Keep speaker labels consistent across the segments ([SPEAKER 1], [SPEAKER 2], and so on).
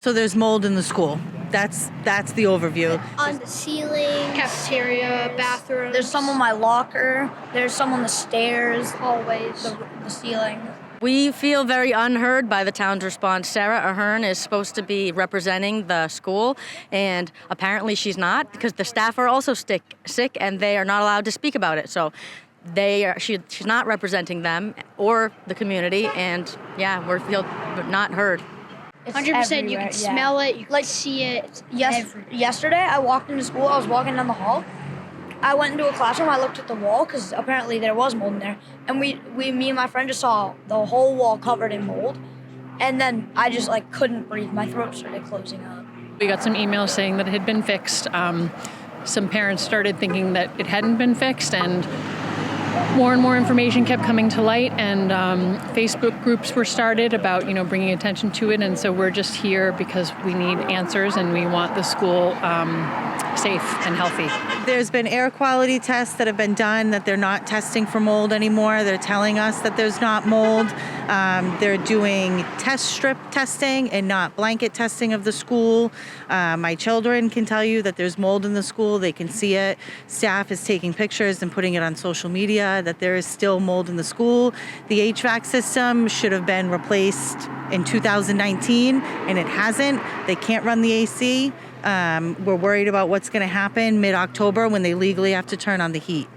[SPEAKER 1] So there's mold in the school. That's the overview.
[SPEAKER 2] On the ceiling,
[SPEAKER 3] Cafeteria, bathroom.
[SPEAKER 2] there's some on my locker, there's some on the stairs, hallways, the ceiling.
[SPEAKER 4] We feel very unheard by the town's response. Sarah Ahern is supposed to be representing the school, and apparently she's not because the staff are also sick, and they are not allowed to speak about it. So she's not representing them or the community, and yeah, we feel not heard.
[SPEAKER 3] 100%. You can smell it. You can see it.
[SPEAKER 2] Yesterday, I walked into school. I was walking down the hall. I went into a classroom. I looked at the wall because apparently there was mold in there. And me and my friend just saw the whole wall covered in mold. And then I just couldn't breathe. My throat started closing up.
[SPEAKER 5] We got some emails saying that it had been fixed. Some parents started thinking that it hadn't been fixed, and more information kept coming to light, and Facebook groups were started about bringing attention to it. And so we're just here because we need answers, and we want the school safe and healthy.
[SPEAKER 1] There's been air quality tests that have been done that they're not testing for mold anymore. They're telling us that there's not mold. They're doing test strip testing and not blanket testing of the school. My children can tell you that there's mold in the school. They can see it. Staff is taking pictures and putting it on social media that there is still mold in the school. The HVAC system should have been replaced in 2019, and it hasn't. They can't run the AC. We're worried about what's going to happen mid-October when they legally have to turn on the heat.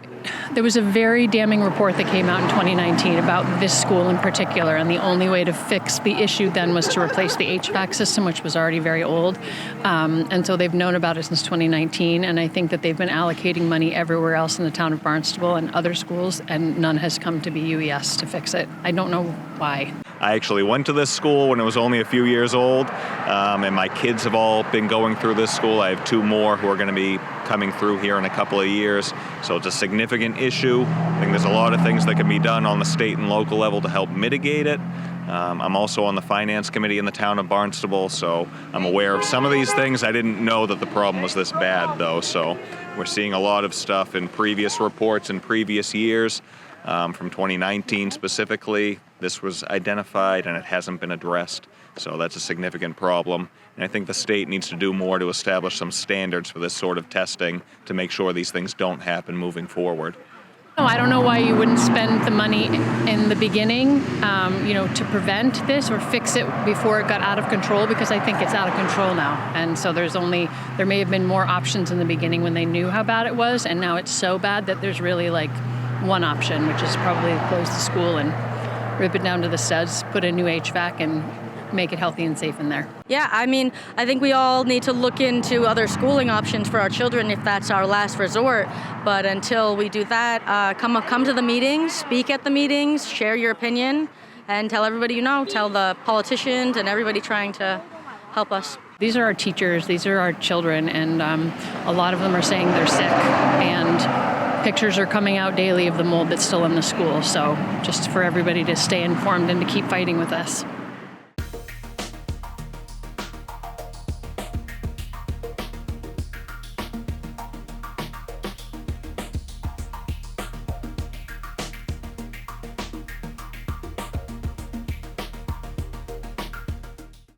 [SPEAKER 5] There was a very damning report that came out in 2019 about this school in particular, and the only way to fix the issue then was to replace the HVAC system, which was already very old. And so they've known about it since 2019, and I think that they've been allocating money everywhere else in the town of Barnstable and other schools, and none has come to BUES to fix it. I don't know why.
[SPEAKER 6] I actually went to this school when it was only a few years old, and my kids have all been going through this school. I have two more who are going to be coming through here in a couple of years, so it's a significant issue. I think there's a lot of things that can be done on the state and local level to help mitigate it. I'm also on the finance committee in the town of Barnstable, so I'm aware of some of these things. I didn't know that the problem was this bad, though, so we're seeing a lot of stuff in previous reports in previous years. From 2019 specifically, this was identified and it hasn't been addressed. So that's a significant problem. And I think the state needs to do more to establish some standards for this sort of testing to make sure these things don't happen moving forward.
[SPEAKER 5] No, I don't know why you wouldn't spend the money in the beginning, to prevent this or fix it before it got out of control, because I think it's out of control now. And so there may have been more options in the beginning when they knew how bad it was, and now it's so bad that there's really one option, which is probably close the school and rip it down to the studs, put in new HVAC, and make it healthy and safe in there.
[SPEAKER 4] Yeah, I think we all need to look into other schooling options for our children if that's our last resort. But until we do that, come to the meetings, speak at the meetings, share your opinion, and tell everybody tell the politicians and everybody trying to help us.
[SPEAKER 5] These are our teachers, these are our children, and a lot of them are saying they're sick, and pictures are coming out daily of the mold that's still in the school. So just for everybody to stay informed and to keep fighting with us.